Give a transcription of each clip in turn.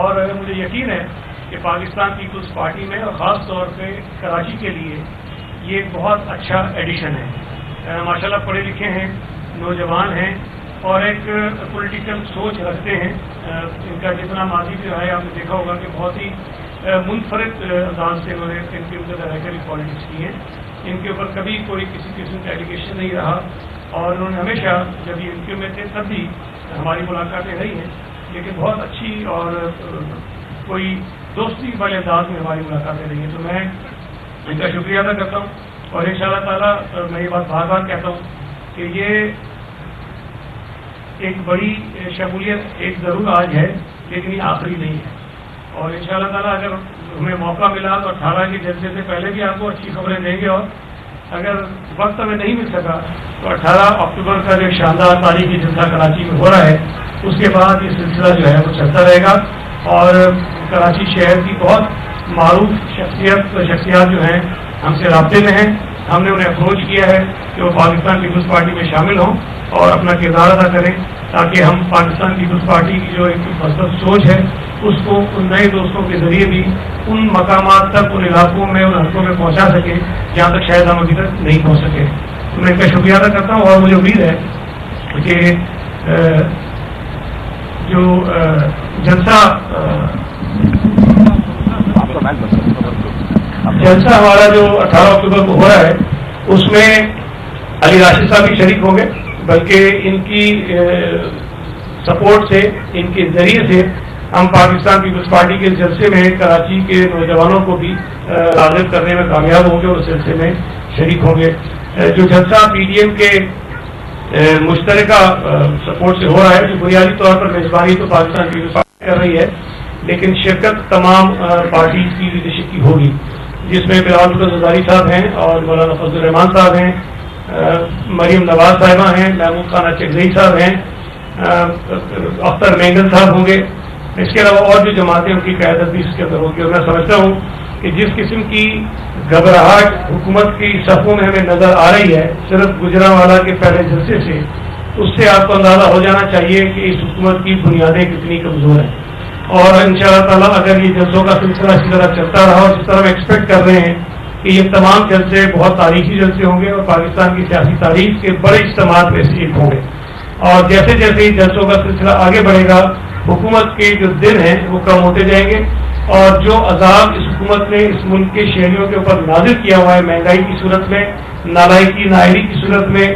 اور مجھے یقین ہے کہ پاکستان پیپلز پارٹی میں اور خاص طور پہ کراچی کے لیے یہ ایک بہت اچھا ایڈیشن ہے. ماشاءاللہ پڑھے لکھے ہیں, نوجوان ہیں اور ایک پولیٹیکل سوچ رکھتے ہیں. ان کا جتنا ماضی جو ہے آپ نے دیکھا ہوگا کہ بہت ہی منفرد انداز سے انہوں نے ان کے اوپر رہ کر پالیٹکس کی ہے. ان کے اوپر کبھی کوئی کسی قسم کا ایلیگیشن نہیں رہا اور انہوں نے ہمیشہ جب یہ ان کے میں تھے تب بھی ہماری ملاقاتیں رہی ہیں, لیکن بہت اچھی اور کوئی دوستی والے انداز میں ہماری ملاقاتیں رہی ہیں. تو میں ان کا شکریہ ادا کرتا ہوں اور ان شاء اللہ تعالیٰ میں یہ بات بار بار کہتا ہوں کہ یہ ایک بڑی شمولیت ایک ضرور آج ہے, لیکن یہ آخری نہیں ہے. اور ان شاء اللہ تعالیٰ اگر ہمیں موقع ملا تو 18 کے جلسے سے پہلے بھی آپ کو اچھی خبریں دیں گے, اور اگر وقت ہمیں نہیں مل سکا تو 18 اکتوبر کا جو شاندار تاریخی جلسہ کراچی میں ہو رہا ہے اس کے بعد یہ سلسلہ جو ہے وہ چلتا رہے گا. اور کراچی شہر کی بہت معروف شخصیات جو ہیں ہم سے رابطے میں ہیں. ہم نے انہیں اپروچ کیا ہے کہ وہ پاکستان پیپلز پارٹی میں شامل ہوں اور اپنا کردار ادا کریں, تاکہ ہم پاکستان پیپلز پارٹی کی جو ایک مثبت سوچ ہے اس کو ان نئے دوستوں کے ذریعے بھی ان مقامات تک, ان علاقوں میں, ان حلقوں میں پہنچا سکیں جہاں تک شاید ہم ابھی تک نہیں پہنچ سکے. تو میں ان کا شکریہ ادا کرتا ہوں اور مجھے امید ہے کہ جو جلسہ ہمارا جو 18 اکتوبر کو ہو رہا ہے اس میں علی راشد صاحب بھی شریک ہوں گے, بلکہ ان کی سپورٹ سے, ان کے ذریعے سے ہم پاکستان پیپلز پارٹی کے جلسے میں کراچی کے نوجوانوں کو بھی راغب کرنے میں کامیاب ہوں گے اور اس سلسلے میں شریک ہوں گے. جو جلسہ پی ڈی ایم کے مشترکہ سپورٹ سے ہو رہا ہے, جو بنیادی طور پر میزبانی تو پاکستان پیپلز پارٹی کر رہی ہے, لیکن شرکت تمام پارٹی کی لیڈرشپ کی ہوگی, جس میں بلال زرداری صاحب ہیں اور مولانا فضل الرحمان صاحب ہیں, مریم نواز صاحبہ ہیں, محمود خانہ چکزئی صاحب ہیں, اختر مینگل صاحب ہوں گے. اس کے علاوہ اور جو جماعتیں ان کی قیادت بھی اس کے اندر ہوگی. اور میں سمجھتا ہوں کہ جس قسم کی گھبراہٹ حکومت کی صفوں میں ہمیں نظر آ رہی ہے صرف گجرانوالہ کے پہلے جلسے سے, اس سے آپ کو اندازہ ہو جانا چاہیے کہ اس حکومت کی بنیادیں کتنی کمزور ہیں. اور ان شاء اللہ تعالیٰ اگر یہ جلسوں کا سلسلہ اسی طرح چلتا رہا اور جس طرح ہم ایکسپیکٹ کر رہے ہیں کہ یہ تمام جلسے بہت تاریخی جلسے ہوں گے اور پاکستان کی سیاسی تاریخ کے بڑے اجتماعات میں سے ایک ہوں گے, اور جیسے جیسے جلسوں کا سلسلہ آگے بڑھے گا حکومت کے جو دن ہیں وہ کم ہوتے جائیں گے, اور جو عذاب اس حکومت نے اس ملک کے شہریوں کے اوپر نازل کیا ہوا ہے, مہنگائی کی صورت میں, نالائکی نااہلی کی صورت میں,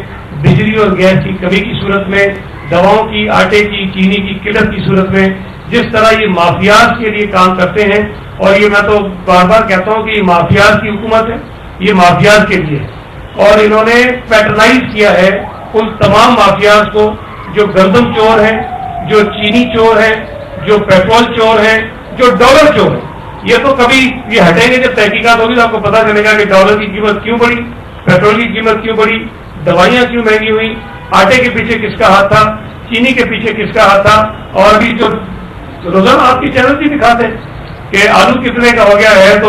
بجلی اور گیس کی کمی کی صورت میں, دواؤں کی, آٹے کی, چینی کی قلت کی صورت میں, جس طرح یہ مافیاز کے لیے کام کرتے ہیں. اور یہ میں تو بار بار کہتا ہوں کہ یہ مافیاز کی حکومت ہے, یہ مافیاز کے لیے, اور انہوں نے پیٹرنائز کیا ہے ان تمام مافیاز کو جو گندم چور ہیں, جو چینی چور ہیں, جو پیٹرول چور ہیں, جو ڈالر چور ہیں. یہ تو کبھی یہ ہٹیں گے, جب تحقیقات ہوگی تو آپ کو پتا چلے گا کہ ڈالر کی قیمت کیوں بڑھی, پیٹرول کی قیمت کیوں بڑھی, دوائیاں کیوں مہنگی ہوئی, آٹے کے پیچھے کس کا ہاتھ تھا, چینی کے پیچھے کس کا ہاتھ تھا. اور ابھی جو روزانہ آپ کی چینل بھی دکھاتے ہیں کہ آلو کتنے کا ہو گیا ہے, تو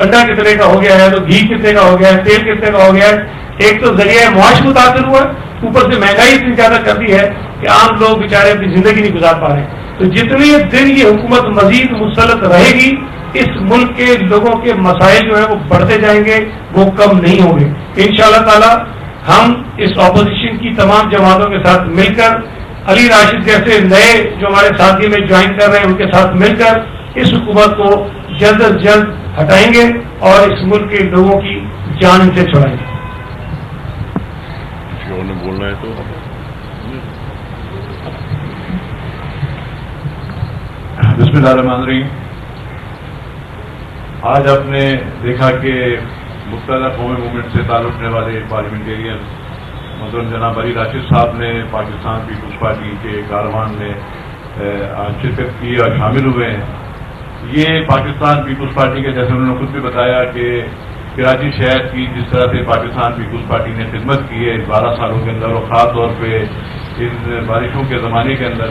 انڈا کتنے کا ہو گیا ہے, تو گھی کتنے کا ہو گیا ہے, تیل کتنے کا ہو گیا ہے. ایک تو ذریعہ معاش متاثر ہوا, اوپر سے مہنگائی اتنی زیادہ کر دی ہے کہ عام لوگ بیچارے اپنی زندگی نہیں گزار پا رہے ہیں. تو جتنے دن یہ حکومت مزید مسلط رہے گی اس ملک کے لوگوں کے مسائل جو ہیں وہ بڑھتے جائیں گے, وہ کم نہیں ہوں گے. انشاءاللہ تعالی ہم اس اپوزیشن کی تمام جماعتوں کے ساتھ مل کر, علی راشد جیسے نئے جو ہمارے ساتھی میں جوائن کر رہے ہیں ان کے ساتھ مل کر اس حکومت کو جلد از جلد ہٹائیں گے اور اس ملک کے لوگوں کی جان ان سے چھڑائیں گے. بولنا ہے تو بسم اللہ الرحمن الرحیم. آج آپ نے دیکھا کہ مختلف قومی موومنٹ سے تعلق رکھنے والے پارلیمنٹیرین مثلاً جناب علی راشد صاحب نے پاکستان پیپلز پارٹی کے کاروان میں شرکت کی اور شامل ہوئے ہیں. یہ پاکستان پیپلز پارٹی کے, جیسے انہوں نے خود بھی بتایا کہ کراچی شہر کی جس طرح سے پاکستان پیپلز پارٹی نے خدمت کی ہے 12 سالوں کے اندر, اور خاص طور پہ ان بارشوں کے زمانے کے اندر,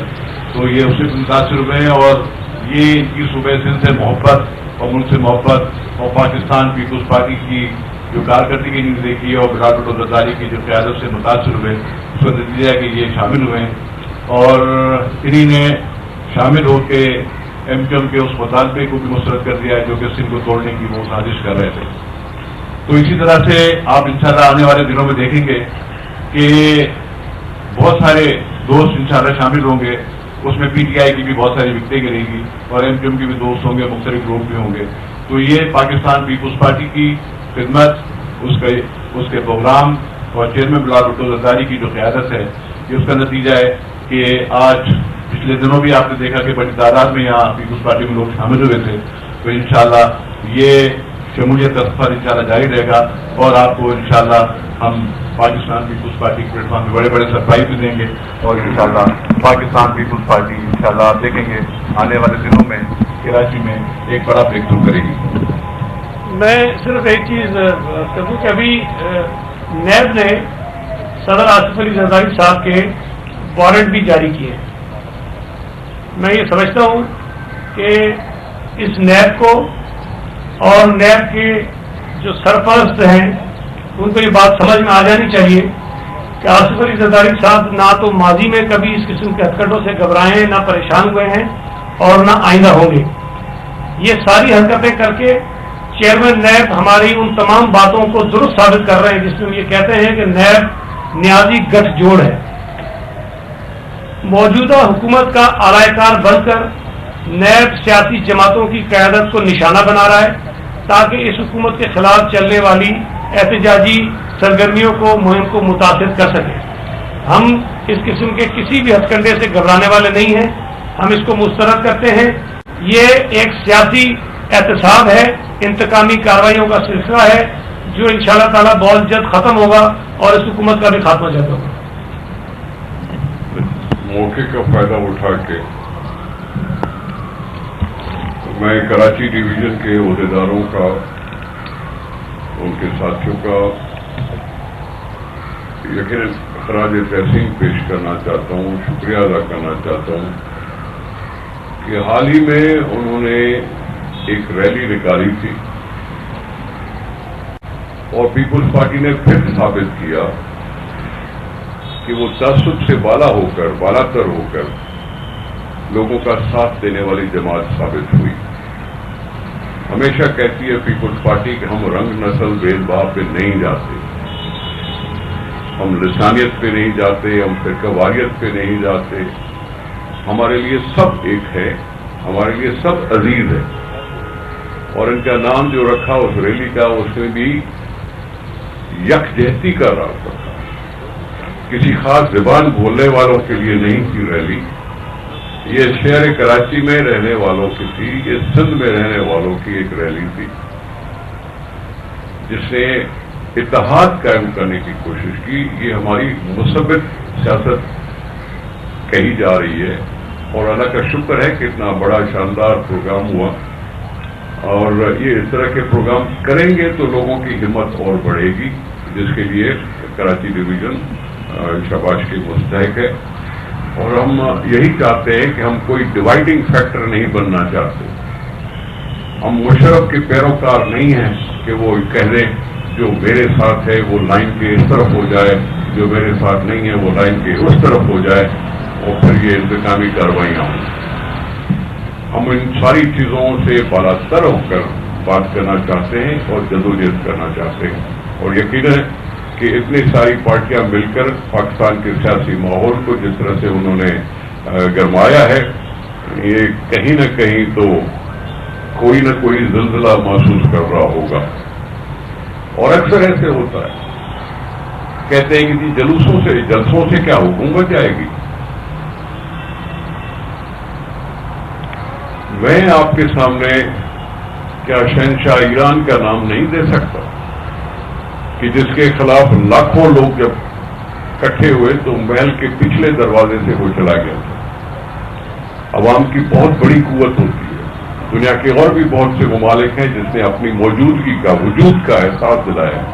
تو یہ اس سے متاثر ہوئے ہیں. اور یہ ان کی صوبہ سندھ سے محبت اور ملک سے محبت اور پاکستان پیپلز پارٹی کی جو کارکردگی انہوں نے دیکھی ہے اور بلال بھٹو زرداری کی جو قیادت سے متاثر ہوئے, اس کا نتیجہ ہے کہ یہ شامل ہوئے ہیں. اور انہی نے شامل ہو کے MQM के उस मुतालबे को भी मुस्तरद कर दिया है जो कि सिंध को तोड़ने की वो साजिश कर रहे थे। तो इसी तरह से आप इंशाल्लाह आने वाले दिनों में देखेंगे कि बहुत सारे दोस्त इंशाल्लाह शामिल होंगे, उसमें PTI की भी बहुत सारी विकटें गिरेगी और MQM के भी दोस्त होंगे, मुख्तलिफ ग्रुप भी होंगे। तो ये पाकिस्तान पीपुल्स पार्टी की खिदमत, उसके प्रोग्राम और चेयरमैन बिलाल भुट्टो जरदारी की जो क़यादत है, ये उसका नतीजा है कि आज पिछले दिनों भी आपने देखा कि बड़ी तादाद में यहाँ पीपुल्स पार्टी में लोग शामिल हुए थे। तो इंशाल्लाह ये शमूलियत का सफर इंशाल्लाह जारी रहेगा और आपको इंशाल्लाह हम पाकिस्तान पीपुल्स पार्टी के प्लेटफॉर्म में बड़े बड़े सरप्राइज भी देंगे और इंशाल्लाह पाकिस्तान पीपुल्स पार्टी इंशाल्लाह आप देखेंगे आने वाले दिनों में कराची में एक बड़ा ब्रेक थ्रू करेगी। मैं सिर्फ एक चीज़ कहूँ कि अभी नैब ने सदर आसिफ अली जरदारी साहब के वारंट भी जारी किए हैं। मैं ये समझता हूँ कि इस नैब को और नैब के जो सरपरस्त हैं उनको ये बात समझ में आ जानी चाहिए कि आसिफ अली जरदारी साहब ना तो माजी में कभी इस किस्म के हथकंडों से घबराए हैं, ना परेशान हुए हैं और ना आइंदा होंगे। ये सारी हरकतें करके चेयरमैन नैब हमारी उन तमाम बातों को दुरुस्त साबित कर रहे हैं जिसमें ये कहते हैं कि नैब न्याजी गठजोड़ है। मौजूदा हुकूमत का आलाकार बनकर नैब सियासी जमातों की क़यादत को निशाना बना रहा है ताकि इस हुकूमत के खिलाफ चलने वाली एहतजाजी सरगर्मियों को, मुहिम को मुतासिर कर सके। हम इस किस्म के किसी भी हथकंडे से घबराने वाले नहीं हैं, हम इसको मुस्तरद करते हैं। ये एक सियासी एहतसाब है, इंतकामी कार्रवाइयों का सिलसिला है जो इंशाअल्लाह ताला बहुत जल्द खत्म होगा और इस हुकूमत का भी खात्मा जल्द होगा। मौके का फायदा उठा के मैं कराची डिवीजन के अहदेदारों का, उनके साथियों का यकीनन खराज तहसीन पेश करना चाहता हूँ, शुक्रिया अदा करना चाहता हूँ कि हाल ही में उन्होंने एक रैली निकाली थी और पीपुल्स पार्टी ने फिर साबित किया कि वो तअस्सुब से बालातर होकर लोगों का साथ देने वाली जमात साबित हुई। हमेशा कहती है पीपुल्स पार्टी कि हम रंग नस्ल भेदभाव पे नहीं जाते, हम लिसानियत पे नहीं जाते, हम फिरकावारियत पे नहीं जाते, हमारे लिए सब एक है, हमारे लिए सब अजीज है। और इनका नाम जो रखा उस रैली का, उसमें भी यकजहती का राज रखा, किसी खास जुबान बोलने वालों के लिए नहीं थी रैली। ये शहर कराची में रहने वालों की थी, ये सिंध में रहने वालों की एक रैली थी जिसने इत्तेहाद कायम करने की कोशिश की। ये हमारी मुसब्बित सियासत कही जा रही है और अल्लाह का शुक्र है कि इतना बड़ा शानदार प्रोग्राम हुआ और ये इस तरह के प्रोग्राम करेंगे तो लोगों की हिम्मत और बढ़ेगी, जिसके लिए कराची डिवीजन शाबाश की मुस्तहक है। और हम यही चाहते हैं कि हम कोई डिवाइडिंग फैक्टर नहीं बनना चाहते। हम मुशर्रफ के पैरोकार नहीं हैं कि वो कह दें जो मेरे साथ है वो लाइन के इस तरफ हो जाए, जो मेरे साथ नहीं है वो लाइन के उस तरफ हो जाए और फिर ये इंतकामी कार्रवाइयाँ हों। हम इन सारी चीज़ों से बालातर होकर बात करना चाहते हैं और जदोजहद करना चाहते हैं। और यकीन है कि इतनी सारी पार्टियां मिलकर पाकिस्तान के सियासी माहौल को जिस तरह से उन्होंने गरमाया है, ये कहीं न कहीं तो कोई न कोई ज़िलज़िला महसूस कर रहा होगा। और अक्सर ऐसे होता है, कहते हैं कि जलसों से क्या हुकूमत जाएगी। मैं आपके सामने क्या शहंशाह ईरान का नाम नहीं दे सकता कि जिसके खिलाफ लाखों लोग जब इकट्ठे हुए तो महल के पिछले दरवाजे से वो चला गया था। अवाम की बहुत बड़ी कुव्वत होती है। दुनिया के और भी बहुत से ममालिक हैं जिसने अपनी मौजूदगी का, वजूद का एहसास दिलाया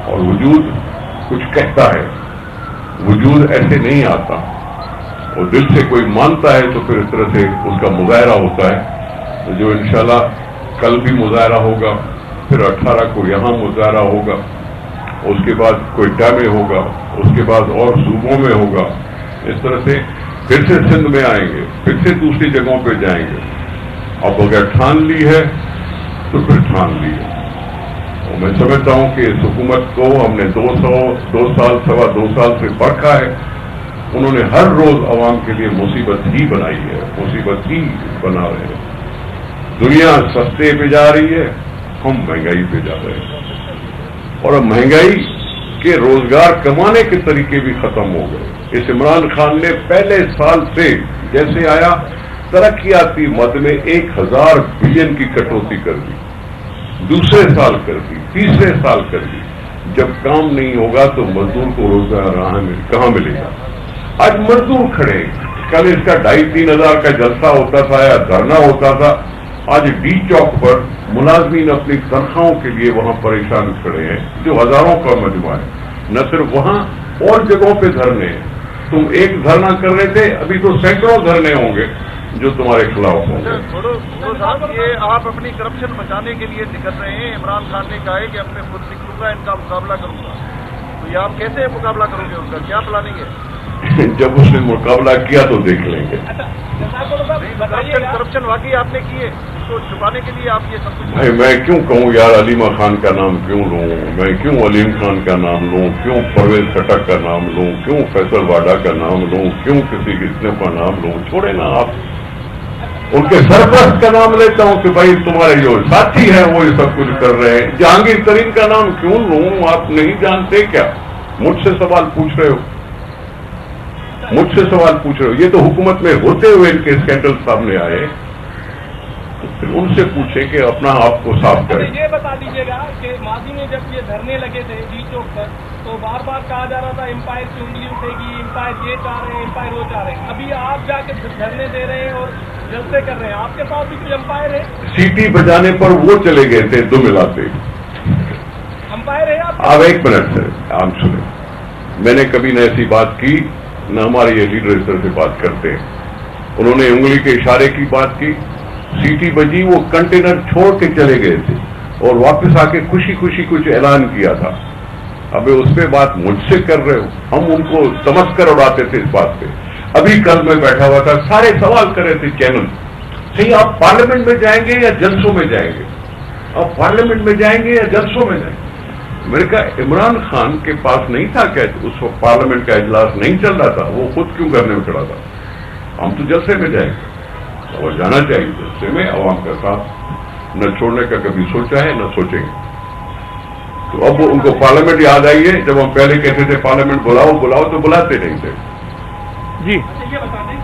और वजूद कुछ कहता है, वजूद ऐसे नहीं आता। और दिल से कोई मानता है तो फिर इस तरह से उसका मुजाहरा होता है। तो जो इंशाल्लाह कल भी मुजाहरा होगा, फिर 18 को यहां मुजाहरा होगा, उसके बाद क्वेटा में होगा, उसके बाद और सूबों में होगा। इस तरह से फिर से सिंध में आएंगे, फिर से दूसरी जगहों पे जाएंगे। अब अगर ठान ली है तो फिर ठान ली है। और मैं समझता हूं कि इस हुकूमत को हमने 2 साल सवा 2 साल से परखा है। उन्होंने हर रोज आवाम के लिए मुसीबत ही बनाई है, मुसीबत ही बना रहे हैं। दुनिया सस्ते पे जा रही है, हम महंगाई पे जा रहे हैं, और अब महंगाई के रोजगार कमाने के तरीके भी खत्म हो गए। इस इमरान खान ने पहले साल से जैसे आया तरक्याती मद में 1000 बिलियन की कटौती कर दी, दूसरे साल कर दी, तीसरे साल कर दी। जब काम नहीं होगा तो मजदूर को रोजगार कहाँ मिलेगा? आज मजदूर खड़े, कल इसका 2,500-3 हजार का जलसा होता था या धरना होता था, आज डी चौक पर मुलाजमीन अपनी तनख्वाहों के लिए वहां परेशान खड़े हैं, जो हजारों का मजमा है। न सिर्फ वहां और जगहों पे धरने हैं। तुम एक धरना कर रहे थे, अभी तो सैकड़ों धरने होंगे जो तुम्हारे खिलाफ होंगे। साहब, ये आप अपनी करप्शन बचाने के लिए निकल रहे हैं। इमरान खान ने कहा है कि अब मैं खुद निकलूंगा, इनका मुकाबला करूंगा, तो ये आप कैसे मुकाबला करोगे? उनका क्या प्लानिंग है? जब उसने मुकाबला किया तो देख लेंगे। करप्शन वाकई आपने की है, तो छुपाने के लिए आप ये सब कुछ? भाई मैं क्यों कहूँ यार, अलीमा खान का नाम क्यों लूँ मैं? क्यों अलीम खान का नाम लूँ? क्यों परवेज खटक का नाम लूँ? क्यों फैसल वाडा का नाम लूँ? क्यों किसी किस्म का नाम लूँ? छोड़े ना आप। उनके सरपरस्त का नाम लेता हूँ कि भाई तुम्हारे जो साथी हैं वो ये सब कुछ कर रहे हैं। जहांगीर तरीन का नाम क्यों लूँ? आप नहीं जानते क्या? मुझसे सवाल पूछ रहे हो, मुझसे सवाल पूछ रहे हो। ये तो हुकूमत में होते हुए इनके स्कैंडल सामने आए, तो फिर उनसे पूछे कि अपना आप को साफ करें। ये बता दीजिएगा कि माजी में जब ये धरने लगे थे डी चौक पर, तो बार बार कहा जा रहा था एम्पायर की उंगली उठेगी, एम्पायर ये चाह रहे हैं, एम्पायर वो चाह रहे हैं। अभी आप जाके धरने दे रहे हैं और जलसे कर रहे हैं, आपके पास भी कोई एम्पायर है? सीटी बजाने पर वो चले गए थे दो मिलाते। एम्पायर है आप? अब एक मिनट से आप सुने, मैंने कभी न ऐसी बात की, न हमारे ये लीडर इस तरह से बात करते हैं। उन्होंने उंगली के इशारे की बात की, सीटी बजी, वो कंटेनर छोड़ के चले गए थे और वापस आके खुशी खुशी कुछ ऐलान किया था। अब उस पे बात मुझसे कर रहे हो? हम उनको समझ कर उड़ाते थे इस बात पे। अभी कल मैं बैठा हुआ था, सारे सवाल कर रहे थे चैनल सही, आप पार्लियामेंट में जाएंगे या जलसों में जाएंगे? आप पार्लियामेंट में जाएंगे या जलसों में जाएंगे? मैंने कहा इमरान खान के पास नहीं था क्या उस वक्त पार्लियामेंट का इजलास नहीं चल रहा था? वो खुद क्यों करने में खड़ा था? हम तो जलसे में जाएंगे और जाना चाहिए जलसे में, आवाम का साथ न छोड़ने का कभी सोचा है न सोचेंगे। तो अब उनको पार्लियामेंट याद आई है। जब हम पहले कहते थे पार्लियामेंट बुलाओ बुलाओ, तो बुलाते नहीं थे। जी ये बता दें